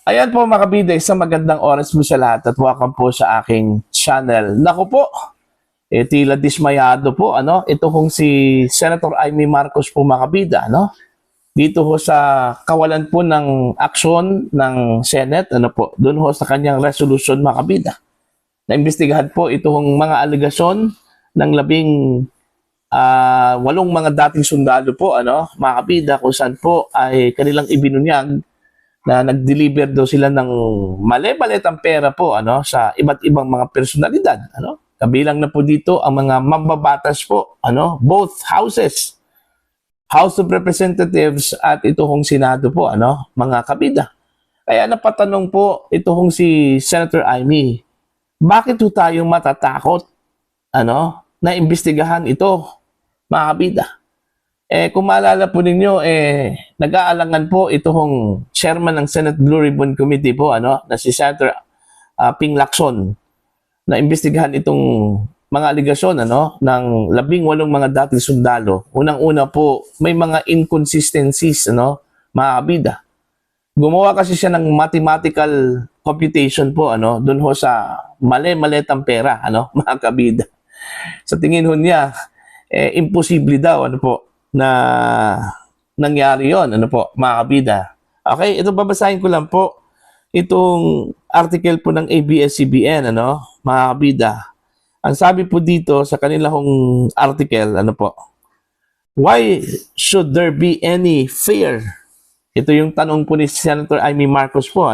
Ayan po mga kabida, isang magandang oras po sa lahat at welcome po sa aking channel. Naku po, tila dismayado po, ito kong si Senator Amy Marcos po mga kabida, dito ho sa kawalan po ng aksyon ng Senate, doon ho sa kanyang resolution mga kabida. Naimbestigahan po itong mga aligasyon ng 18 mga dating sundalo po, mga kabida, kung saan po ay kanilang ibinunyag na nag-deliver daw sila ng mali-malitang pera po sa iba't ibang mga personalidad. Kabilang na po dito ang mga mambabatas po, both houses, House of Representatives at ito hong Senado po, mga kabida. Kaya napatanong po ito hong si Senator Amy, bakit po tayong matatakot na imbestigahan ito, mga kabida? Kung maalala po ninyo, nag-aalangan po itong chairman ng Senate Blue Ribbon Committee po, na si Senator Ping Lacson, na imbestigahan itong mga aligasyon ng 18 mga dating sundalo. Unang-una po, may mga inconsistencies, mga kabida. Gumawa kasi siya ng mathematical computation po, dun ho sa mali-malitang pera, mga kabida. Sa tingin ho niya, imposible daw, na nangyari yon, mga kabida. Okay, ito babasahin ko lang po itong article po ng ABS-CBN, mga kabida. Ang sabi po dito sa kanilang article, why should there be any fear? Ito yung tanong po ni Senator Amy Marcos po,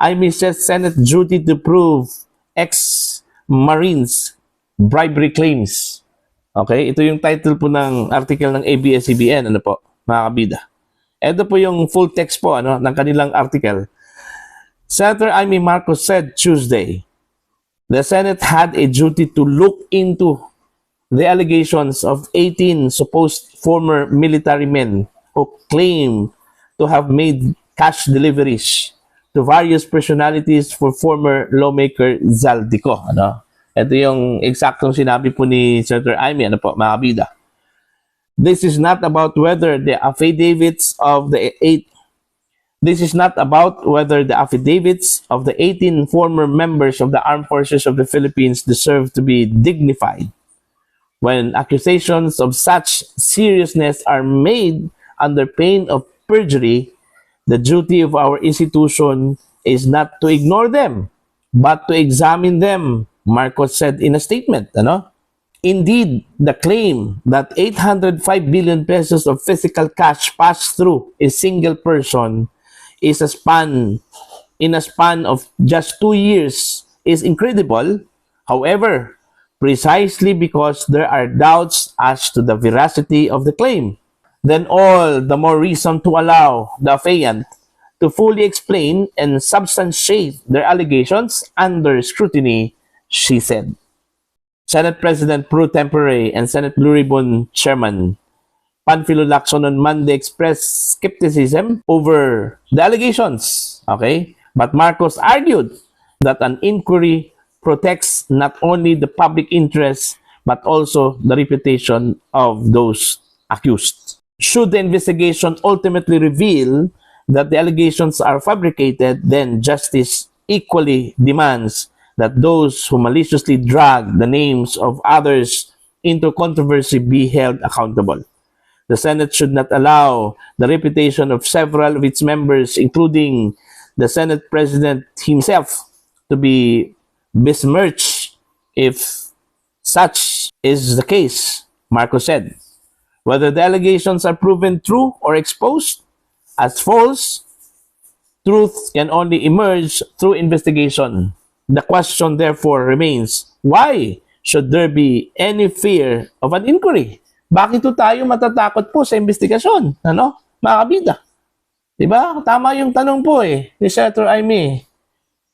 Amy says Senate duty to prove ex-Marines bribery claims. Okay, ito yung title po ng article ng ABS-CBN, mga kabida. Ito po yung full text po, ng kanilang article. Senator Amy Marcos said Tuesday, the Senate had a duty to look into the allegations of 18 supposed former military men who claim to have made cash deliveries to various personalities for former lawmaker Zaldico, Ito yung eksaktong sinabi po ni Senator Amy, mga kabida. This is not about whether the affidavits of the 18 former members of the Armed Forces of the Philippines deserve to be dignified. When accusations of such seriousness are made under pain of perjury, the duty of our institution is not to ignore them, but to examine them, Marcos said in a statement, Indeed, the claim that 805 billion pesos of physical cash passed through a single person in a span of just 2 years is incredible. However, precisely because there are doubts as to the veracity of the claim, then all the more reason to allow the affiant to fully explain and substantiate their allegations under scrutiny, she said. Senate President pro tempore and Senate Blue Ribbon Chairman Panfilo Lacson on Monday expressed skepticism over the allegations. Okay? But Marcos argued that an inquiry protects not only the public interest but also the reputation of those accused. Should the investigation ultimately reveal that the allegations are fabricated, then justice equally demands that those who maliciously drag the names of others into controversy be held accountable. The Senate should not allow the reputation of several of its members, including the Senate President himself, to be besmirched. If such is the case, Marcos said, whether the allegations are proven true or exposed as false, truth can only emerge through investigation. The question therefore remains, why should there be any fear of an inquiry? Bakit tayo matatakot po sa investigasyon? Mga kabida? Diba? Tama yung tanong po ni Senator Amy.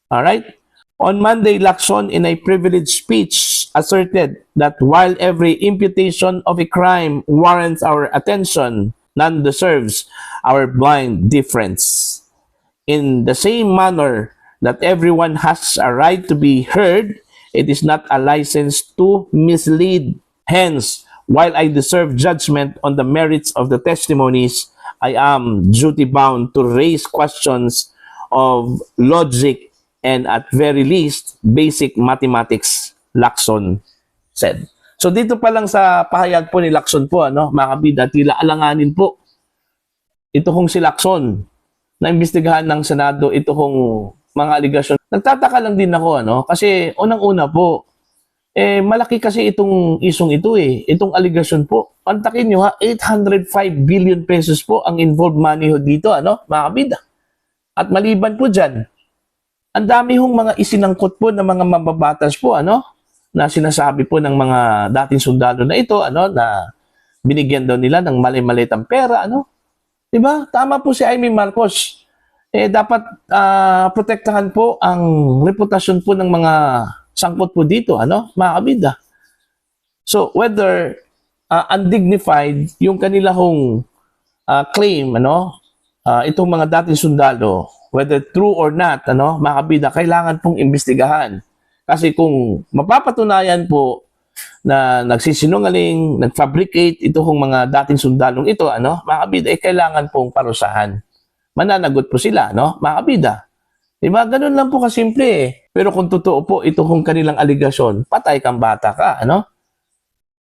Alright? On Monday, Lacson in a privileged speech asserted that while every imputation of a crime warrants our attention, none deserves our blind deference. In the same manner that everyone has a right to be heard, it is not a license to mislead. Hence, while I deserve judgment on the merits of the testimonies, I am duty-bound to raise questions of logic and at very least, basic mathematics, Lacson said. So dito pa lang sa pahayag po ni Lacson po, mga kabida, tila alanganin po ito kong si Lacson na imbestigahan ng Senado ito kong mga aligasyon. Nagtataka lang din ako, kasi unang-una po, malaki kasi itong isong ito itong aligasyon po. Pantakin nyo 805 billion pesos po ang involved money dito, mga kabida. At maliban po dyan, ang dami hong mga isinangkot po ng mga mababatas po, na sinasabi po ng mga dating sundalo na ito, na binigyan daw nila ng mali-malitang pera, Diba? Tama po si Amy Marcos. Dapat protektahan po ang reputasyon po ng mga sangkot po dito, mga kabida. So, whether undignified yung kanila hong claim, itong mga dating sundalo, whether true or not, mga kabida, kailangan pong imbestigahan. Kasi kung mapapatunayan po na nagsisinungaling, nagfabricate ito hong mga dating sundalong ito, mga kabida, kailangan pong parusahan. Mananagot po sila, mga kabida. Diba? Ganun lang po kasimple Pero kung totoo po ito kung kanilang aligasyon, patay kang bata ka,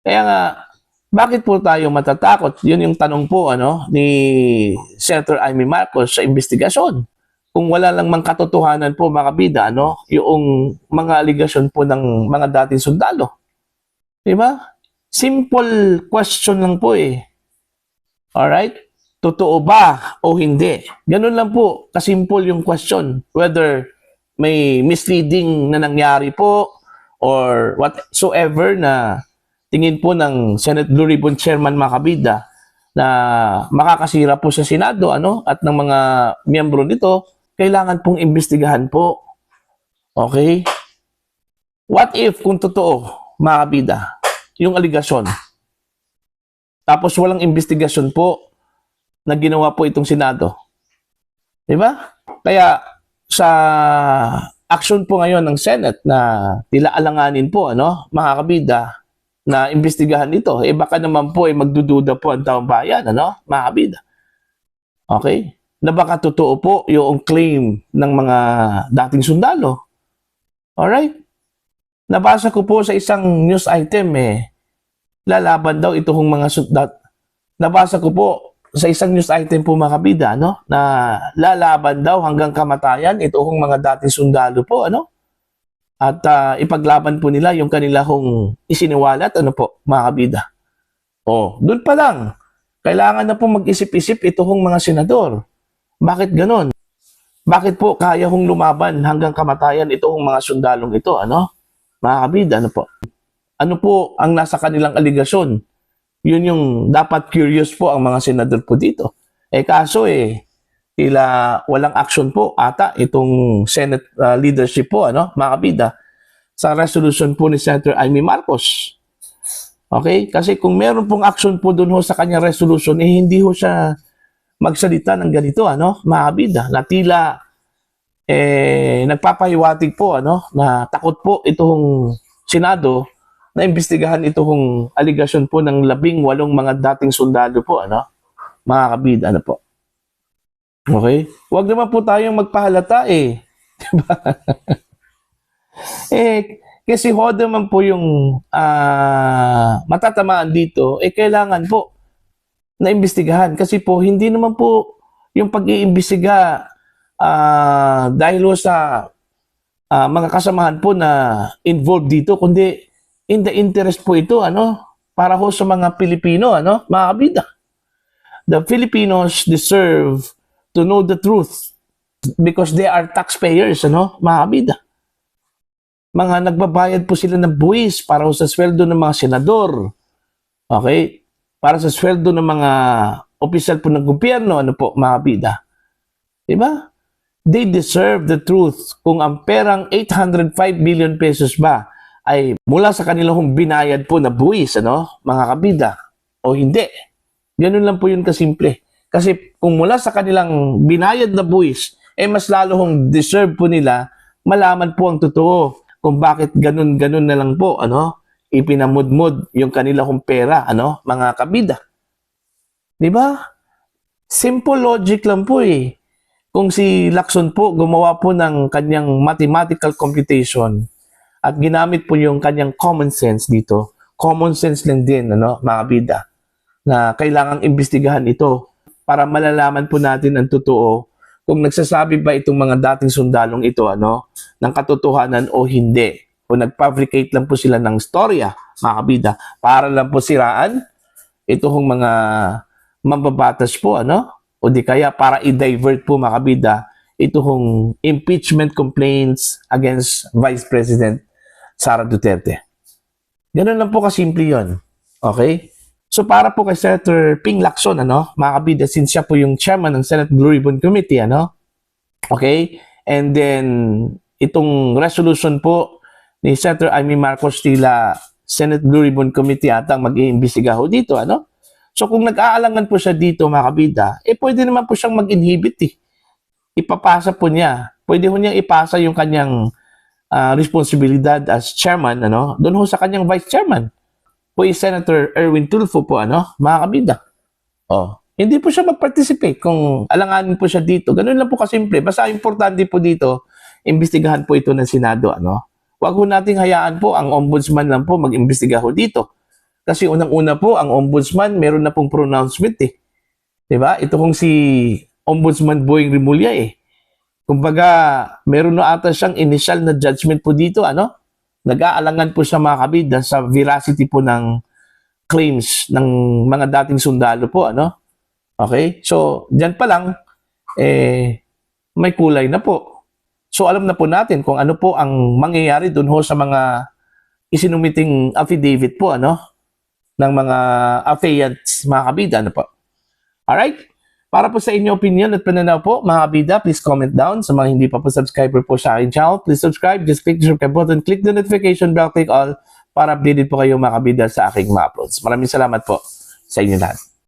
Kaya nga, bakit po tayo matatakot? Yun yung tanong po, ni Senator Amy Marcos sa investigasyon. Kung wala lang mang katotohanan po, mga kabida, yung mga aligasyon po ng mga dating sundalo. Diba? Simple question lang po Alright? Totoo ba o hindi? Ganun lang po, kasimple yung question. Whether may misleading na nangyari po or whatsoever na tingin po ng Senate Blue Ribbon Chairman mga kabida na makakasira po sa Senado at ng mga miyembro nito, kailangan pong imbestigahan po. Okay? What if kung totoo, mga kabida, yung aligasyon, tapos walang investigasyon po na ginawa po itong Senado? Diba? Kaya sa action po ngayon ng Senate na tila alanganin po, mga kabida, na imbestigahan ito, baka naman po magdududa po ang taong bayan, mga kabida. Okay? Na baka totoo po yung claim ng mga dating sundalo. Alright? Nabasa ko po sa isang news item lalaban daw itong mga nabasa ko po sa isang news item po mga kabida, na lalaban daw hanggang kamatayan itong mga dating sundalo po, at ipaglaban po nila yung kanila hong isiniwalat, po, mga kabida. Doon pa lang, kailangan na po mag-isip-isip itong mga senador. Bakit ganon? Bakit po kaya hong lumaban hanggang kamatayan itong mga sundalong ito, mga kabida, po? Ano po ang nasa kanilang aligasyon? Yun yung dapat curious po ang mga senador po dito. Kaso tila walang action po ata itong Senate leadership po, mga kabida, sa resolution po ni Senator Amy Marcos. Okay? Kasi kung meron pong action po doon sa kanyang resolution, hindi ho siya magsalita ng ganito, mga kabida, na tila nagpapahiwatig po, na takot po itong Senado na imbestigahan itong aligasyon po ng 18 mga dating sundalo po, mga kabida, po. Okay? Huwag naman po tayong magpahalata Diba? Kasi ho naman po yung matatamaan dito, kailangan po na imbestigahan. Kasi po, hindi naman po yung pag-iimbestiga dahil ho sa mga kasamahan po na involved dito, kundi in the interest po ito, para ho sa mga Pilipino, mga kabida. The Filipinos deserve to know the truth because they are taxpayers, mga kabida. Mga nagbabayad po sila ng buwis para sa sweldo ng mga senador. Okay? Para sa sweldo ng mga opisyal po ng gobyerno, po, mga kabida. Diba? They deserve the truth kung ang perang 805 billion pesos ba ay mula sa kanilang binayad po na buwis, mga kabida, o hindi. Ganun lang po yun kasimple. Kasi kung mula sa kanilang binayad na buwis, mas lalo hong deserve po nila malaman po ang totoo kung bakit ganun-ganun na lang po, ipinamudmud yung kanilang pera, mga kabida. Diba? Simple logic lang po kung si Lacson po gumawa po ng kanyang mathematical computation at ginamit po yung kanyang common sense dito, common sense lang din, ano, mga bida, na kailangang imbestigahan ito para malalaman po natin ang totoo kung nagsasabi ba itong mga dating sundalong ito, ano, ng katotohanan o hindi. O nag-fabricate lang po sila ng storya, mga kabida, para lang po siraan itong mga mambabatas po, ano? O di kaya para i-divert po, mga kabida, itong impeachment complaints against Vice President Sara Duterte. Ganun lang po kasimple yun. Okay? So para po kay Senator Ping Lacson, ano, mga kabida, since siya po yung chairman ng Senate Blue Ribbon Committee, ano? Okay? And then, itong resolution po ni Senator Amy Marcos tila Senate Blue Ribbon Committee atang mag-iimbestiga ho dito, ano? So kung nag-aalangan po siya dito, mga kabida, pwede naman po siyang mag-inhibit eh. Ipapasa po niya. Pwede ho niya ipasa yung kanyang responsibilidad as chairman, ano, doon ho sa kanyang vice chairman. Po is Senator Erwin Tulfo po, ano, mga kabida. Oh, hindi po siya mag-participate kung alanganin po siya dito. Ganun lang po kasimple. Basta importante po dito, imbestigahan po ito ng Senado, ano. Huwag ho nating hayaan po ang ombudsman lang po mag-imbestiga ho dito. Kasi unang-una po, ang ombudsman meron na pong pronouncement eh. Diba? Ito kung si Ombudsman Boying Rimulya eh. Kumbaga, meron na ata siyang initial na judgment po dito, ano? Nag-aalangan po siya, mga kabida, sa veracity po ng claims ng mga dating sundalo po, ano? Okay? So, dyan pa lang, may kulay na po. So, alam na po natin kung ano po ang mangyayari dun ho sa mga isinumiting affidavit po, ano? Ng mga affiants, mga kabida, ano po? Alright? Para po sa inyong opinion at pananaw po, mga kabida, please comment down. Sa mga hindi pa po subscriber po sa aking channel, please subscribe. Just click the subscribe button, click the notification bell, click all para updated po kayo, mga kabida, sa aking mga uploads. Maraming salamat po sa inyo lahat.